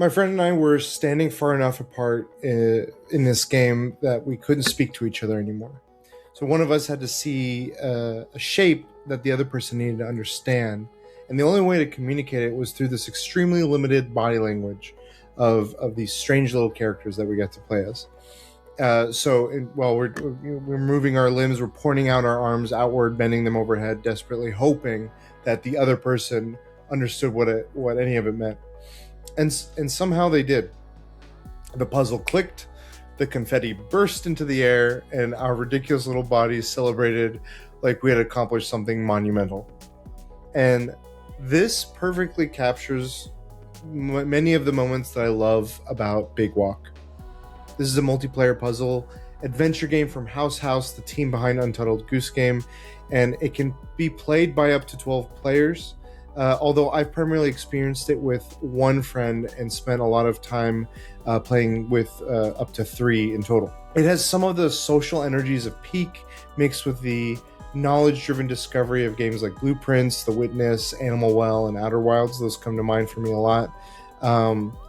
My friend and I were standing far enough apart in this game that we couldn't speak to each other anymore. So one of us had to see a shape that the other person needed to understand, and the only way to communicate it was through this extremely limited body language of these strange little characters that we got to play as. While we're moving our limbs, we're pointing out our arms outward, bending them overhead, desperately hoping that the other person understood what any of it meant. And somehow they did. The puzzle clicked, the confetti burst into the air, and our ridiculous little bodies celebrated like we had accomplished something monumental. And this perfectly captures many of the moments that I love about Big Walk. This is a multiplayer puzzle adventure game from House, the team behind Untitled Goose Game, and it can be played by up to 12 players. Although I've primarily experienced it with one friend and spent a lot of time playing with up to 3 in total. It has some of the social energies of Peak mixed with the knowledge-driven discovery of games like Blueprints, The Witness, Animal Well, and Outer Wilds. Those come to mind for me a lot.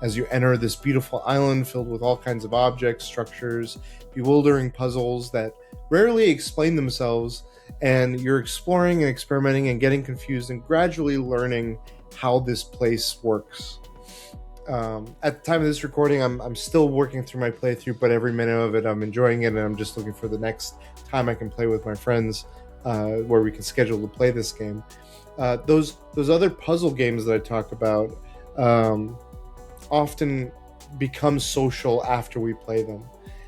As you enter this beautiful island filled with all kinds of objects, structures, bewildering puzzles that rarely explain themselves, and you're exploring and experimenting and getting confused and gradually learning how this place works. At the time of this recording, I'm still working through my playthrough, but every minute of it I'm enjoying it, and I'm just looking for the next time I can play with my friends where we can schedule to play this game. Those other puzzle games that I talk about often become social after we play them.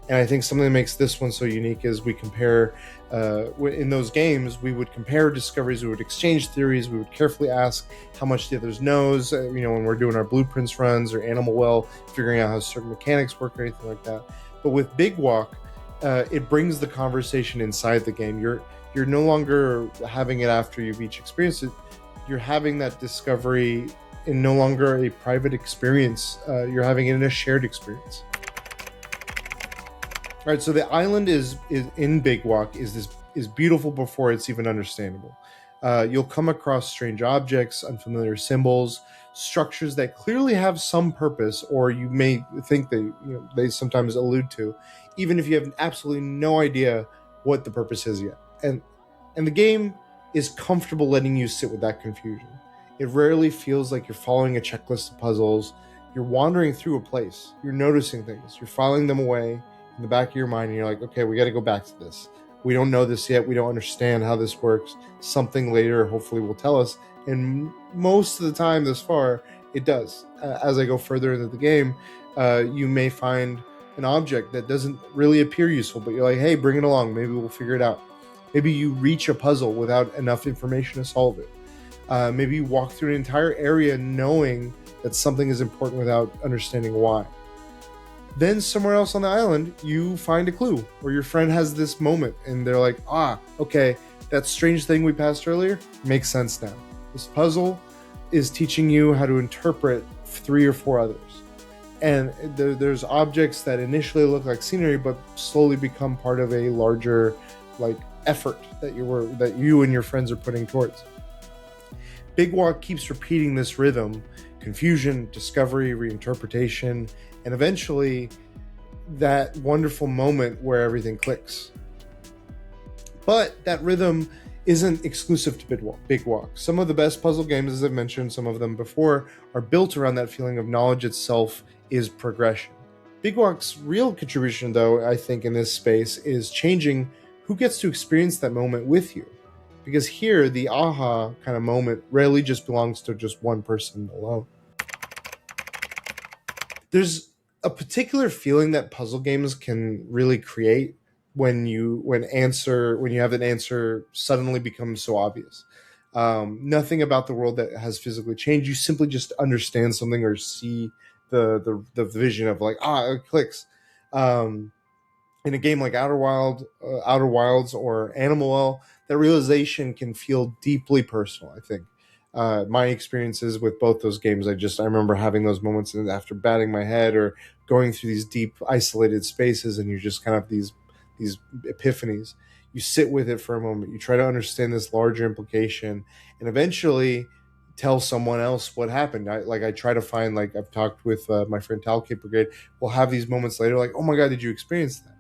And I think something that makes this one so unique is we compare, in those games, we would compare discoveries, we would exchange theories, we would carefully ask how much the others knows, when we're doing our Blueprints runs or Animal Well, figuring out how certain mechanics work or anything like that. But with Big Walk, it brings the conversation inside the game. You're no longer having it after you've each experienced it. You're having that discovery in no longer a private experience. You're having it in a shared experience. All right, so the island is in Big Walk is beautiful before it's even understandable. You'll come across strange objects, unfamiliar symbols, structures that clearly have some purpose, or you may think they sometimes allude to, even if you have absolutely no idea what the purpose is yet. And the game is comfortable letting you sit with that confusion. It rarely feels like you're following a checklist of puzzles. You're wandering through a place. You're noticing things. You're filing them away in the back of your mind, and you're like, okay, we got to go back to this. We don't know this yet. We don't understand how this works. Something later hopefully will tell us. And most of the time thus far, it does. As I go further into the game, you may find an object that doesn't really appear useful, but you're like, hey, bring it along. Maybe we'll figure it out. Maybe you reach a puzzle without enough information to solve it. Maybe you walk through an entire area knowing that something is important without understanding why. Then somewhere else on the island, you find a clue, or your friend has this moment and they're like, okay, that strange thing we passed earlier makes sense now. This puzzle is teaching you how to interpret 3 or 4 others. And there's objects that initially look like scenery, but slowly become part of a larger effort that you and your friends are putting towards. Big Walk keeps repeating this rhythm: confusion, discovery, reinterpretation, and eventually that wonderful moment where everything clicks. But that rhythm isn't exclusive to Big Walk. Some of the best puzzle games, as I've mentioned some of them before, are built around that feeling of knowledge itself is progression. Big Walk's real contribution, though, I think, in this space is changing who gets to experience that moment with you. Because here, the aha kind of moment rarely just belongs to just one person alone. There's a particular feeling that puzzle games can really create when you have an answer suddenly becomes so obvious. Nothing about the world that has physically changed. You simply just understand something or see the vision of it clicks. In a game like Outer Wilds or Animal Well, that realization can feel deeply personal, I think. My experiences with both those games, I remember having those moments after batting my head or going through these deep, isolated spaces, and you just kind of these epiphanies. You sit with it for a moment. You try to understand this larger implication, and eventually tell someone else what happened. I try to find, like, I've talked with my friend Talcate Brigade. We'll have these moments later, like, oh my god, did you experience that?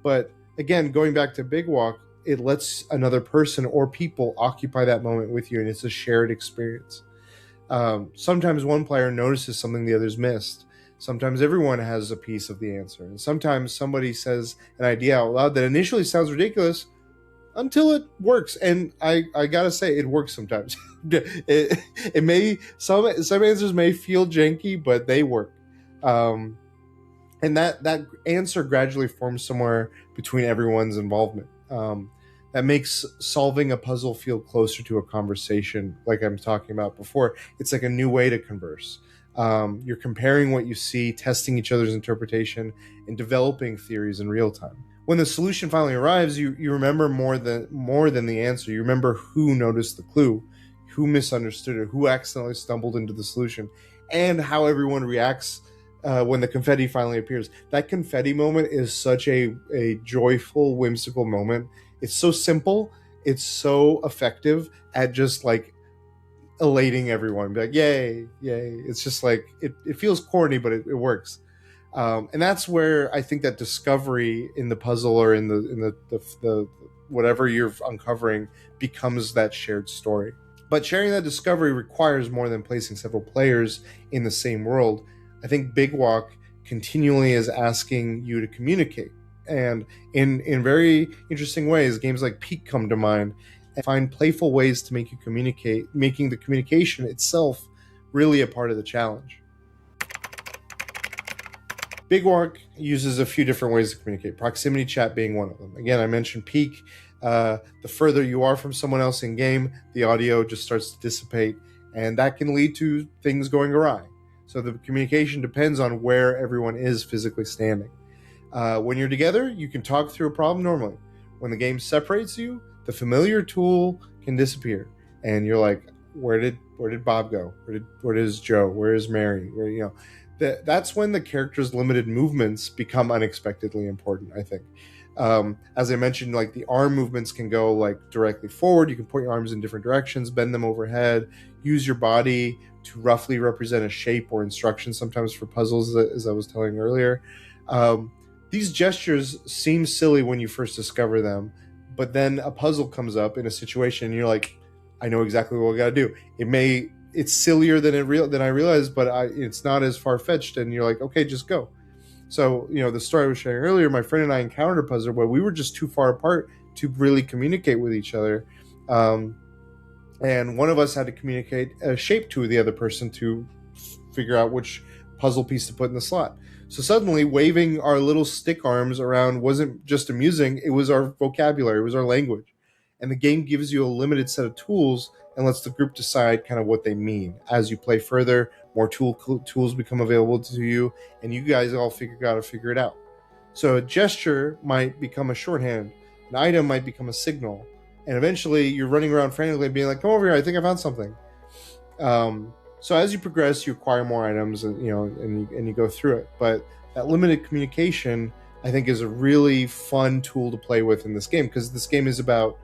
But again, going back to Big Walk, it lets another person or people occupy that moment with you, and it's a shared experience. Sometimes one player notices something the others missed. Sometimes everyone has a piece of the answer, and sometimes somebody says an idea out loud that initially sounds ridiculous until it works. And I gotta say, it works sometimes. It may, some answers may feel janky, but they work. And that answer gradually forms somewhere between everyone's involvement. That makes solving a puzzle feel closer to a conversation, like I'm talking about before. It's like a new way to converse. You're comparing what you see, testing each other's interpretation, and developing theories in real time. When the solution finally arrives, you remember more than the answer. You remember who noticed the clue, who misunderstood it, who accidentally stumbled into the solution, and how everyone reacts when the confetti finally appears. That confetti moment is such a joyful, whimsical moment. It's so simple. It's so effective at just like elating everyone. Be like, yay, yay. It's just like, it feels corny, but it works. And that's where I think that discovery in the puzzle or in the whatever you're uncovering becomes that shared story. But sharing that discovery requires more than placing several players in the same world. I think Big Walk continually is asking you to communicate. And in very interesting ways, games like Peak come to mind and find playful ways to make you communicate, making the communication itself really a part of the challenge. Big Walk uses a few different ways to communicate, proximity chat being one of them. Again, I mentioned Peak. The further you are from someone else in game, the audio just starts to dissipate, and that can lead to things going awry. So the communication depends on where everyone is physically standing. When you're together, you can talk through a problem normally. When the game separates you, the familiar tool can disappear, and you're like, where did Bob go? Where is Joe? Where is Mary? That's when the character's limited movements become unexpectedly important, I think. As I mentioned, like the arm movements can go like directly forward. You can point your arms in different directions, bend them overhead, use your body to roughly represent a shape or instruction sometimes for puzzles, as I was telling earlier. These gestures seem silly when you first discover them, but then a puzzle comes up in a situation and you're like, I know exactly what we got to do. It's sillier than I realized, but it's not as far-fetched, and you're like, okay, just go. So, the story I was sharing earlier, my friend and I encountered a puzzle where we were just too far apart to really communicate with each other. And one of us had to communicate a shape to the other person to figure out which puzzle piece to put in the slot. So suddenly, waving our little stick arms around wasn't just amusing, it was our vocabulary, it was our language. And the game gives you a limited set of tools and lets the group decide kind of what they mean. As you play further, more tools become available to you, and you guys all got to figure it out. So a gesture might become a shorthand, an item might become a signal, and eventually you're running around frantically being like, come over here, I think I found something. So as you progress, you acquire more items, and you go through it. But that limited communication, I think, is a really fun tool to play with in this game, because this game is about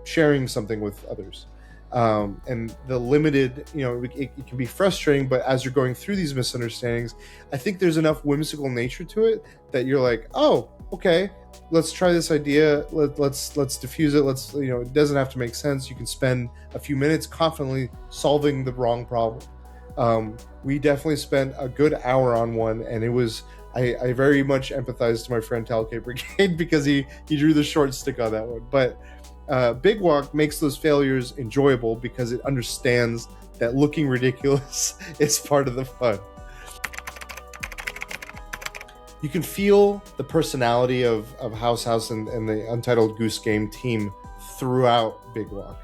sharing something with others. And the limited, it can be frustrating, but as you're going through these misunderstandings, I think there's enough whimsical nature to it that you're like, oh, okay, let's try this idea. Let's diffuse it. It doesn't have to make sense. You can spend a few minutes confidently solving the wrong problem. We definitely spent a good hour on one, and it was, I very much empathized to my friend Talcate Brigade because he drew the short stick on that one. But Big Walk makes those failures enjoyable because it understands that looking ridiculous is part of the fun. You can feel the personality of House and the Untitled Goose Game team throughout Big Walk.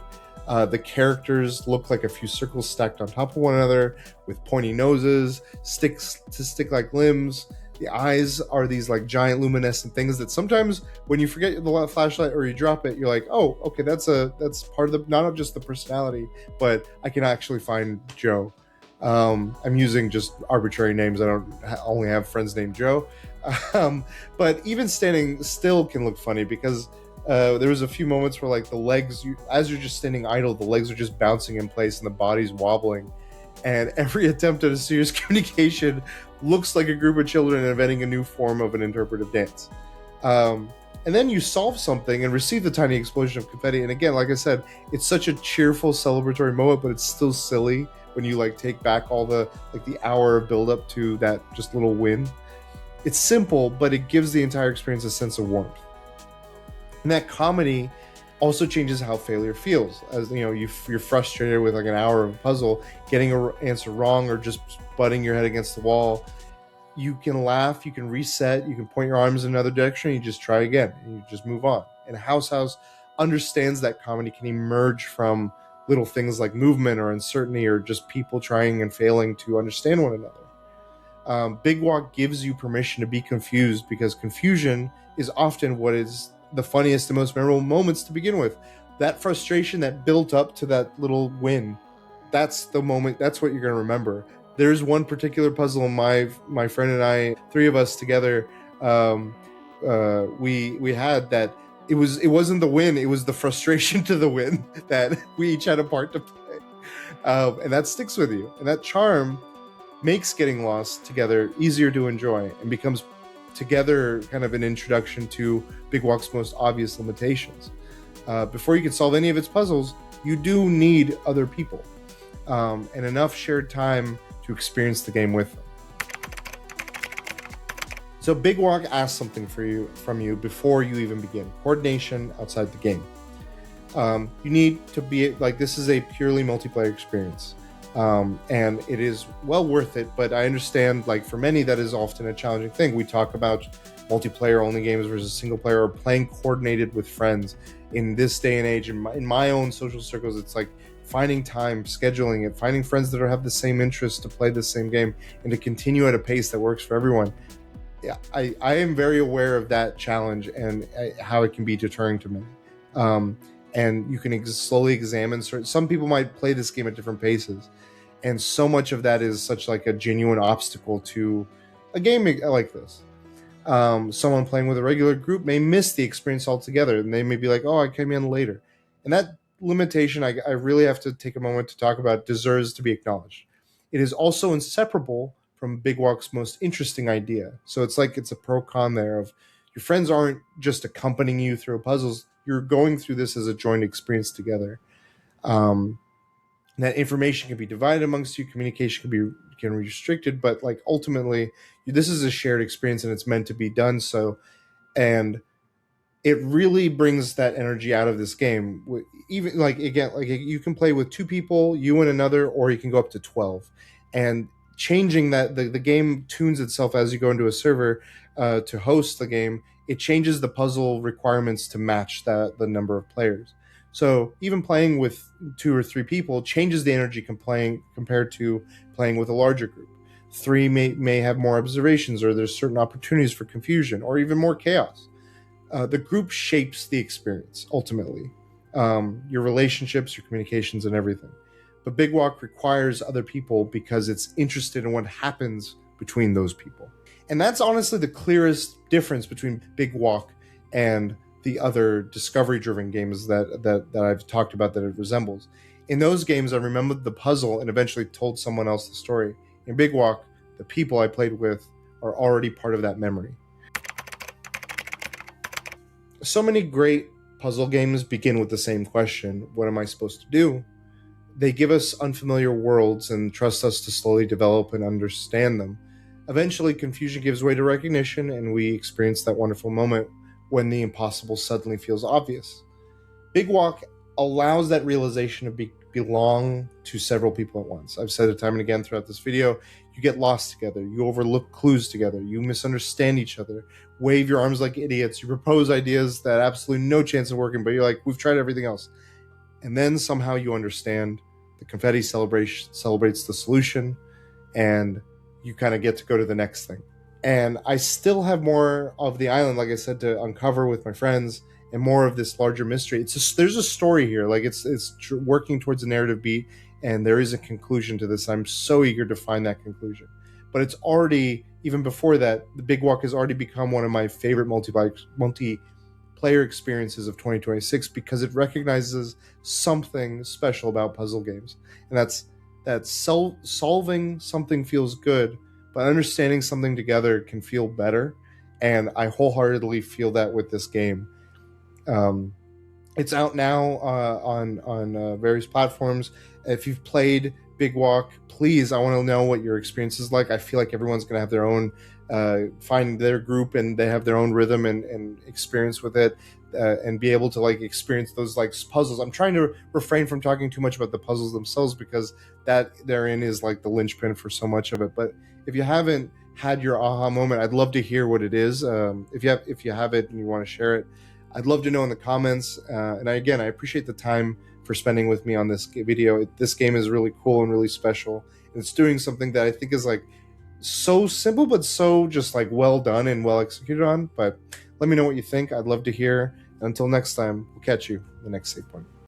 The characters look like a few circles stacked on top of one another with pointy noses, stick-like limbs. The eyes are these like giant luminescent things that sometimes when you forget the flashlight or you drop it, you're like, oh, okay, that's part of the, not just the personality, but I can actually find Joe. I'm using just arbitrary names. I don't only have friends named Joe. But even standing still can look funny because There was a few moments where like the legs, as you're just standing idle, the legs are just bouncing in place and the body's wobbling, and every attempt at a serious communication looks like a group of children inventing a new form of an interpretive dance. And then you solve something and receive the tiny explosion of confetti. And again, like I said, it's such a cheerful celebratory moment, but it's still silly when you like take back all the like the hour of build up to that just little win. It's simple, but it gives the entire experience a sense of warmth. And that comedy also changes how failure feels. As you know, you're frustrated with like an hour of a puzzle, getting an answer wrong, or just butting your head against the wall. You can laugh, you can reset, you can point your arms in another direction, and you just try again, and you just move on. And House understands that comedy can emerge from little things like movement or uncertainty or just people trying and failing to understand one another. Big Walk gives you permission to be confused, because confusion is often what is the funniest and most memorable moments to begin with. That frustration that built up to that little win, that's the moment, that's what you're going to remember. There's one particular puzzle my friend and I, three of us together, we had that it wasn't the win, it was the frustration to the win that we each had a part to play, and that sticks with you, and that charm makes getting lost together easier to enjoy and becomes together kind of an introduction to Big Walk's most obvious limitations. Before you can solve any of its puzzles, you do need other people, and enough shared time to experience the game with them. So Big Walk asks something from you before you even begin: coordination outside the game. You need to be like, this is a purely multiplayer experience. And it is well worth it, but I understand, like, for many that is often a challenging thing. We talk about multiplayer only games versus single player, or playing coordinated with friends. In this day and age, in my own social circles, it's like finding time, scheduling it, finding friends that have the same interests to play the same game and to continue at a pace that works for everyone. Yeah, I am very aware of that challenge and how it can be deterring to many. And you can slowly examine some people might play this game at different paces, and so much of that is such like a genuine obstacle to a game like this. Someone playing with a regular group may miss the experience altogether, and they may be like, oh, I came in later. And that limitation, I really have to take a moment to talk about, deserves to be acknowledged. It is also inseparable from Big Walk's most interesting idea. So it's like it's a pro-con there of your friends aren't just accompanying you through puzzles. You're going through this as a joint experience together. That information can be divided amongst you. Communication can be restricted, but like ultimately, this is a shared experience, and it's meant to be done so. And it really brings that energy out of this game. Even like, again, like you can play with two people, you and another, or you can go up to 12. And changing that, the game tunes itself as you go into a server to host the game. It changes the puzzle requirements to match the number of players. So even playing with 2 or 3 people changes the energy compared to playing with a larger group. 3 may have more observations, or there's certain opportunities for confusion, or even more chaos. The group shapes the experience, ultimately. Your relationships, your communications, and everything. But Big Walk requires other people because it's interested in what happens between those people. And that's honestly the clearest difference between Big Walk and the other discovery-driven games that I've talked about that it resembles. In those games, I remembered the puzzle and eventually told someone else the story. In Big Walk, the people I played with are already part of that memory. So many great puzzle games begin with the same question: what am I supposed to do? They give us unfamiliar worlds and trust us to slowly develop and understand them. Eventually, confusion gives way to recognition, and we experience that wonderful moment when the impossible suddenly feels obvious. Big Walk allows that realization to belong to several people at once. I've said it time and again throughout this video. You get lost together. You overlook clues together. You misunderstand each other. Wave your arms like idiots. You propose ideas that have absolutely no chance of working, but you're like, we've tried everything else. And then somehow you understand. The confetti celebrates the solution, and you kind of get to go to the next thing. And I still have more of the island, like I said, to uncover with my friends, and more of this larger mystery. There's a story here, like it's working towards a narrative beat, and there is a conclusion to this. I'm so eager to find that conclusion. But it's already, even before that, the Big Walk has already become one of my favorite multiplayer player experiences of 2026 because it recognizes something special about puzzle games, and that's that solving something feels good, but understanding something together can feel better. And I wholeheartedly feel that with this game. Um, it's out now on various platforms. If you've played Big Walk, please, I want to know what your experience is like. I feel like everyone's going to have their own, find their group, and they have their own rhythm and experience with it, and be able to like experience those like puzzles. I'm trying to refrain from talking too much about the puzzles themselves because that therein is like the linchpin for so much of it. But if you haven't had your aha moment, I'd love to hear what it is. If you have it and you want to share it, I'd love to know in the comments. And again, I appreciate the time for spending with me on this video. This game is really cool and really special. And it's doing something that I think is like so simple, but so just like well done and well executed on. But let me know what you think. I'd love to hear. Until next time, we'll catch you in the next save point.